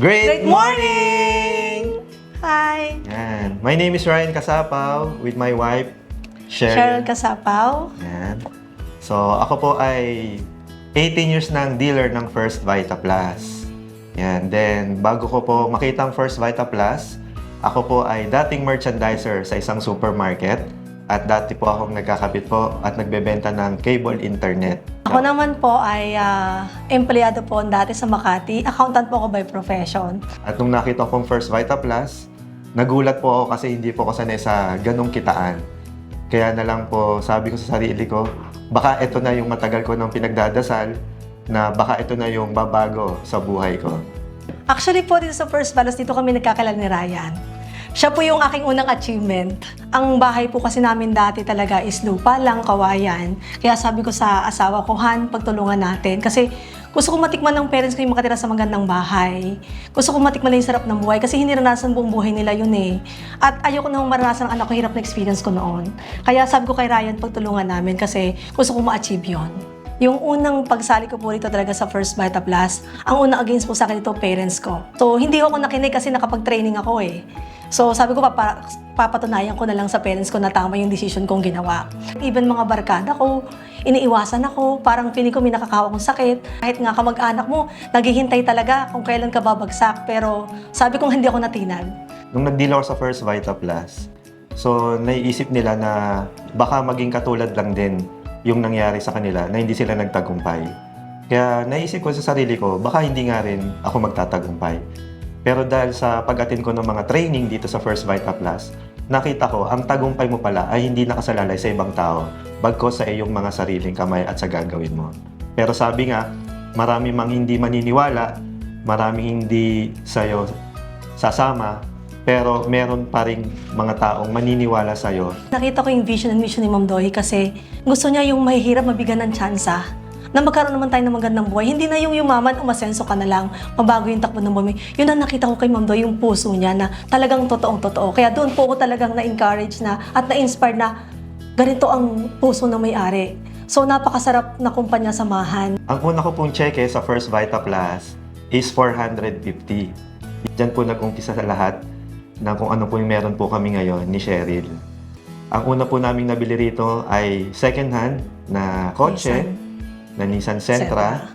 Great morning! Hi! Yan. My name is Ryan Kasapaw with my wife, Cheryl Cheryl. Kasapaw. Yan. So, ako po ay 18 years ng dealer ng First Vita Plus. Yan. Then, bago ko po makita ang First Vita Plus, ako po ay dating merchandiser sa isang supermarket. At dati po akong nagkakabit po at nagbebenta ng cable internet. Ako naman po ay empleyado po dati sa Makati. Accountant po ako by profession. At nung nakita ko ang First Vita Plus, nagulat po ako kasi hindi po ako sanay sa ganong kitaan. Kaya na lang po sabi ko sa sarili ko, baka ito na yung matagal ko nang pinagdadasal na baka ito na yung babago sa buhay ko. Actually po dito sa First Balance, dito kami nagkakilala ni Ryan. Siya po yung aking unang achievement. Ang bahay po kasi namin dati talaga is lupa lang, kawayan. Kaya sabi ko sa asawa ko, Han, pagtulungan natin. Kasi gusto ko matikman ng parents ko yung makatira sa magandang bahay. Gusto ko matikman na yung sarap ng buhay kasi hindi naranasan buong buhay nila yun eh. At ayoko na maranasan ang anak ko, hirap na experience ko noon. Kaya sabi ko kay Ryan, pagtulungan namin kasi gusto ko ma-achieve yun. Yung unang pagsali ko po rito talaga sa First Vita Plus, ang unang against po sa akin ito, parents ko. So, hindi ako nakinig kasi nakapag-training ako eh. So, sabi ko, papatunayan ko na lang sa parents ko na tama yung decision kong ginawa. Even mga barkada ko, iniiwasan ako, parang feeling ko may nakakawa kong sakit. Kahit nga kamag-anak mo, naghihintay talaga kung kailan ka babagsak. Pero sabi kong hindi ako natinag. Nung nag-deal ako sa First Vita Plus, so naiisip nila na baka maging katulad lang din yung nangyari sa kanila na hindi sila nagtagumpay. Kaya naisip ko sa sarili ko, baka hindi nga rin ako magtatagumpay. Pero dahil sa pag-attend ko ng mga training dito sa First Vita Plus, nakita ko ang tagumpay mo pala ay hindi nakasalalay sa ibang tao, bagkus sa iyong mga sariling kamay at sa gagawin mo. Pero sabi nga, marami mang hindi maniniwala, maraming hindi sa'yo sasama, pero meron pa ring mga taong maniniwala sa'yo. Nakita ko yung vision and mission ni Ma'am Doy kasi gusto niya yung mahihirap mabigyan ng tsansa na magkaroon naman tayo ng magandang buhay. Hindi na yung yumaman, umasenso ka na lang, mabago yung takbo ng buhay. Yun ang nakita ko kay Ma'am Doy, yung puso niya na talagang totoong-totoo. Kaya doon po ako talagang na-encourage na at na-inspire na ganito ang puso ng may-ari. So napakasarap na kumpanya samahan. Ang una ko pong cheque sa First Vita Plus is 450. Diyan po nag-umpisa sa lahat na kung ano po yung meron po kami ngayon ni Cheryl. Ang una po naming nabili rito ay second-hand na kotse, na Nissan Sentra.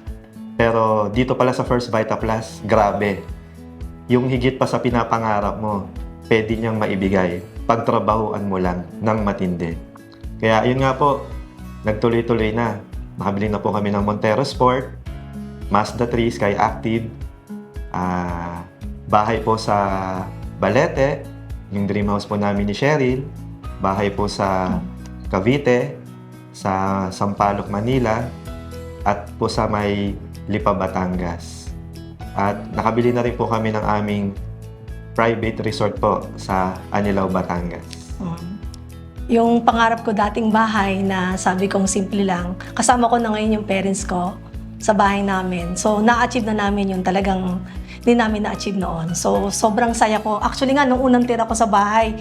Pero dito pala sa First Vita Plus, grabe. Yung higit pa sa pinapangarap mo, pwede niyang maibigay. Pagtrabahuan mo lang ng matindi. Kaya yun nga po, nagtuloy-tuloy na. Nakabili na po kami ng Montero Sport, Mazda 3, Sky Active, bahay po sa Balete, yung dream house po namin ni Cheryl, bahay po sa Cavite, sa Sampaloc, Manila, at po sa may Lipa, Batangas. At nakabili na rin po kami ng aming private resort po sa Anilao, Batangas. Yung pangarap ko dating bahay na sabi kong simple lang, kasama ko na ngayon yung parents ko sa bahay namin. So, na-achieve na namin yung talagang hindi namin na-achieve noon. So, sobrang saya ko. Actually nga, nung unang tira ko sa bahay,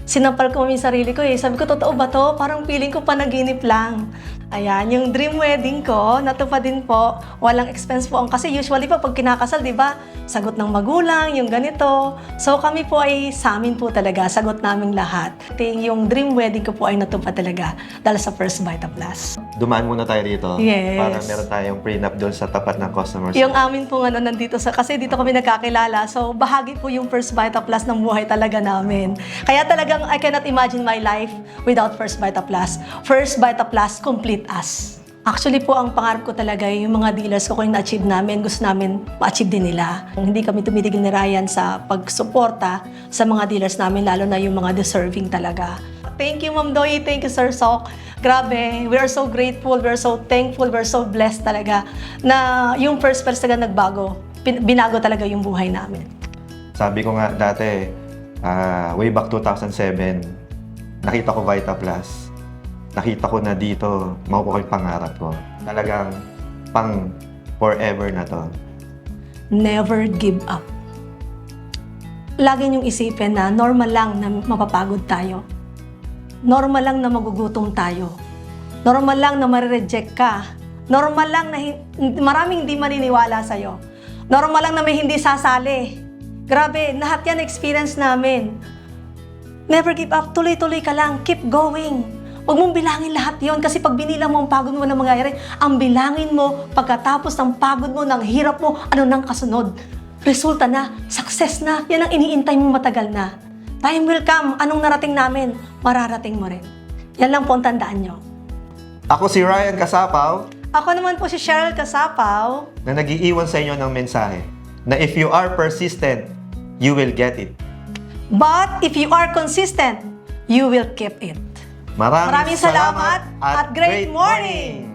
sinampal ko yung sarili ko eh. Sabi ko, totoo ba to? Parang feeling ko panaginip lang. Ayan, yung dream wedding ko, natupad din po. Walang expense po. Kasi usually pa pag kinakasal, di ba? Sagot ng magulang, yung ganito. So kami po ay sa amin po talaga, sagot naming lahat. Yung dream wedding ko po ay natupad talaga dahil sa First Vita Plus. Dumaan muna tayo dito. Yes. Para meron tayong prenup doon sa tapat ng customer Yung service. amin po nandito kasi dito kami nagkakilala. So bahagi po yung First Vita Plus ng buhay talaga namin. Kaya talagang I cannot imagine my life without First Vita Plus. First Vita Plus, complete us. Actually po, ang pangarap ko talaga yung mga dealers ko kung na-achieve namin, gusto namin ma-achieve din nila. Hindi kami tumitigil ni Ryan sa pagsuporta sa mga dealers namin, lalo na yung mga deserving talaga. Thank you, Ma'am Doy. Thank you, Sir Sok. Grabe, we are so grateful, we are so thankful, we are so blessed talaga na yung First Pulse talaga nagbago. Binago talaga yung buhay namin. Sabi ko nga dati, way back 2007, nakita ko Vita Plus. Nakita ko na dito, makukuha yung pangarap ko. Talagang pang forever na to. Never give up. Lagi niyong isipin na normal lang na mapapagod tayo. Normal lang na magugutom tayo. Normal lang na marireject ka. Normal lang na maraming hindi maniniwala sa'yo. Normal lang na may hindi sasali. Grabe, lahat yan experience namin. Never give up, tuloy-tuloy ka lang, keep going. Huwag mong bilangin lahat yon kasi pag binilang mo ang pagod mo na mangyayari, ang bilangin mo pagkatapos ng pagod mo, ng hirap mo, ano nang kasunod. Resulta na, success na, yan ang iniintay mo matagal na. Time will come, anong narating namin, mararating mo rin. Yan lang po ang tandaan nyo. Ako si Ryan Kasapaw Ako naman po si Cheryl Kasapaw. na nag-iiwan sa inyo ng mensahe na if you are persistent, you will get it. But if you are consistent, you will keep it. Maraming Maraming salamat at great morning!